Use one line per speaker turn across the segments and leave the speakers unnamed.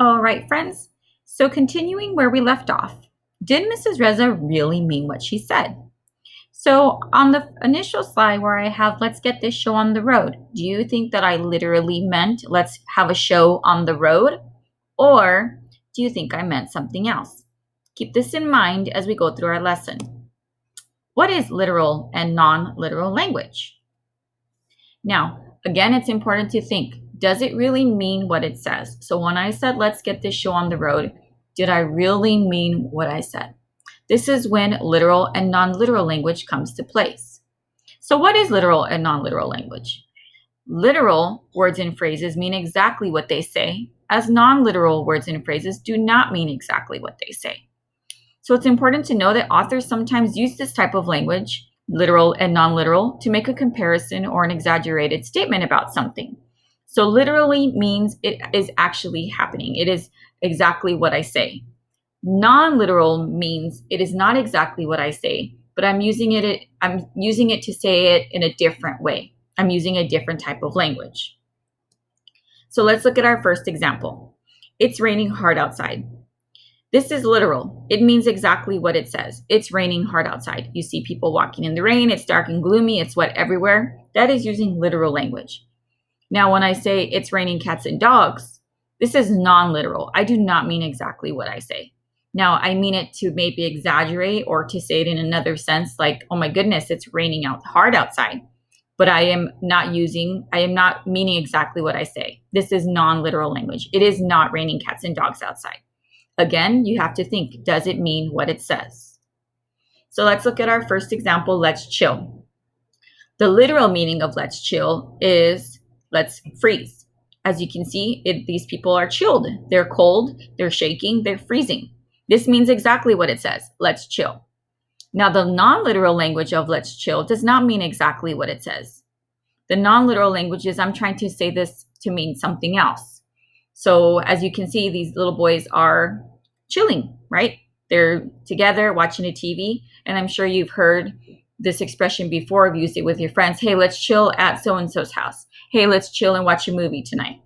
All right, friends. So continuing where we left off, did Mrs. Reza really mean what she said? So on the initial slide where I have let's get this show on the road, do you think that I literally meant let's have a show on the road? Or do you think I meant something else? Keep this in mind as we go through our lesson. What is literal and non-literal language? Now, again, it's important to think, does it really mean what it says? So when I said, let's get this show on the road, did I really mean what I said? This is when literal and non-literal language comes to place. So what is literal and non-literal language? Literal words and phrases mean exactly what they say, as non-literal words and phrases do not mean exactly what they say. So it's important to know that authors sometimes use this type of language, literal and non-literal, to make a comparison or an exaggerated statement about something. So literally means it is actually happening. It is exactly what I say. Non-literal means it is not exactly what I say, but I'm using it to say it in a different way. I'm using a different type of language. So let's look at our first example. It's raining hard outside. This is literal. It means exactly what it says. It's raining hard outside. You see people walking in the rain. It's dark and gloomy. It's wet everywhere. That is using literal language. Now, when I say it's raining cats and dogs, this is non-literal. I do not mean exactly what I say. Now, I mean it to maybe exaggerate or to say it in another sense, like, oh my goodness, it's raining out hard outside. But I am not meaning exactly what I say. This is non-literal language. It is not raining cats and dogs outside. Again, you have to think, does it mean what it says? So let's look at our first example, let's chill. The literal meaning of let's chill is let's freeze. As you can see, these people are chilled. They're cold, they're shaking, they're freezing. This means exactly what it says, let's chill. Now, the non-literal language of let's chill does not mean exactly what it says. The non-literal language is I'm trying to say this to mean something else. So as you can see, these little boys are chilling, right? They're together watching a TV. And I'm sure you've heard this expression before. I've used it with your friends. Hey, let's chill at so-and-so's house. Hey, let's chill and watch a movie tonight.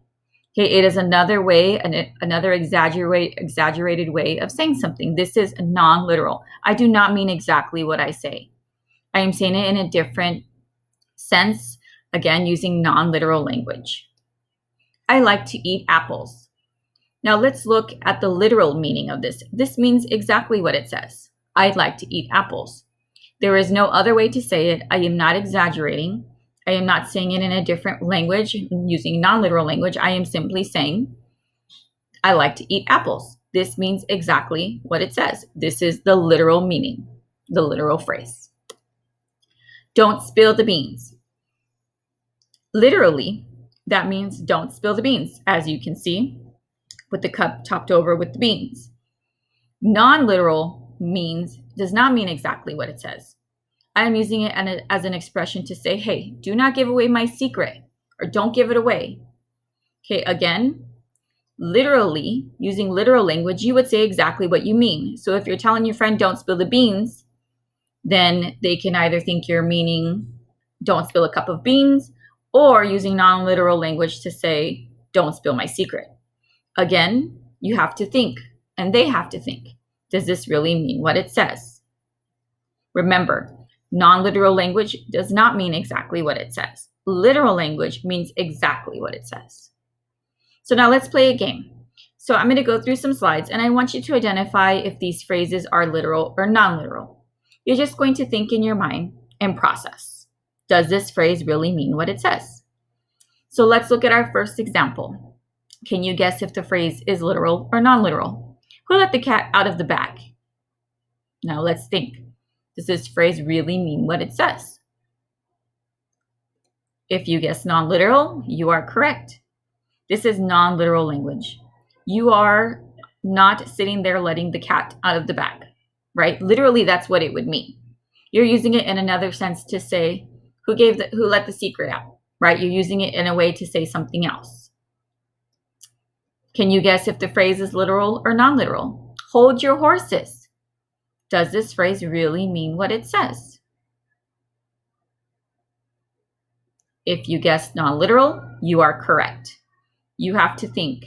Okay, it is another way, another exaggerated way of saying something. This is non-literal. I do not mean exactly what I say. I am saying it in a different sense, again, using non-literal language. I like to eat apples. Now let's look at the literal meaning of this. This means exactly what it says. I'd like to eat apples. There is no other way to say it. I am not exaggerating. I am not saying it in a different language, using non-literal language. I am simply saying, I like to eat apples. This means exactly what it says. This is the literal meaning, the literal phrase. Don't spill the beans. Literally, that means don't spill the beans, as you can see, with the cup topped over with the beans. Non-literal does not mean exactly what it says. I am using it as an expression to say, hey, do not give away my secret, or don't give it away. Okay, again, literally, using literal language, you would say exactly what you mean. So if you're telling your friend don't spill the beans, then they can either think you're meaning don't spill a cup of beans, or using non-literal language to say, don't spill my secret. Again, you have to think, and they have to think, does this really mean what it says? Remember, non-literal language does not mean exactly what it says. Literal language means exactly what it says. So now let's play a game. So I'm going to go through some slides, and I want you to identify if these phrases are literal or non-literal. You're just going to think in your mind and process. Does this phrase really mean what it says? So let's look at our first example. Can you guess if the phrase is literal or non-literal? Who let the cat out of the bag? Now let's think. Does this phrase really mean what it says? If you guess non-literal, you are correct. This is non-literal language. You are not sitting there letting the cat out of the bag, right? Literally, that's what it would mean. You're using it in another sense to say, who let the secret out, right? You're using it in a way to say something else. Can you guess if the phrase is literal or non-literal? Hold your horses. Does this phrase really mean what it says? If you guessed non-literal, you are correct. You have to think,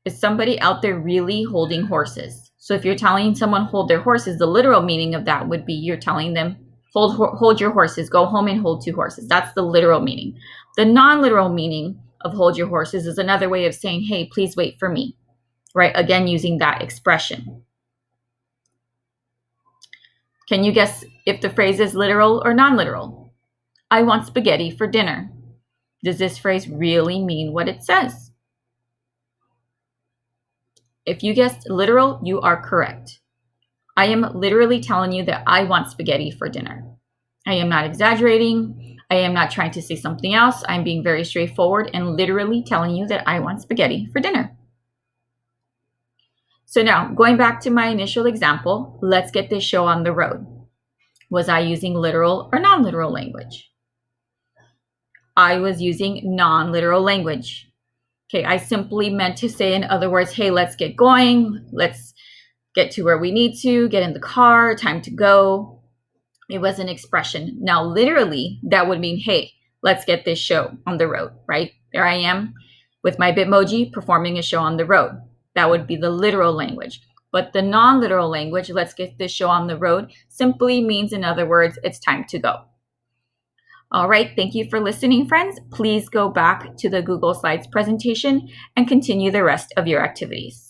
Is somebody out there really holding horses? So if you're telling someone hold their horses, the literal meaning of that would be you're telling them hold your horses, go home and hold two horses. That's the literal meaning. The non-literal meaning of hold your horses is another way of saying, hey, please wait for me, right? Again, using that expression. Can you guess if the phrase is literal or non-literal? I want spaghetti for dinner. Does this phrase really mean what it says? If you guessed literal, you are correct. I am literally telling you that I want spaghetti for dinner. I am not exaggerating. I am not trying to say something else. I'm being very straightforward and literally telling you that I want spaghetti for dinner. So now, going back to my initial example, let's get this show on the road. Was I using literal or non-literal language? I was using non-literal language. Okay, I simply meant to say, in other words, hey, let's get going. Let's get to where we need to, get in the car, time to go. It was an expression. Now, literally, that would mean, hey, let's get this show on the road, right? There I am with my Bitmoji performing a show on the road. That would be the literal language. But the non-literal language, let's get this show on the road, simply means, in other words, it's time to go. All right, thank you for listening, friends. Please go back to the Google Slides presentation and continue the rest of your activities.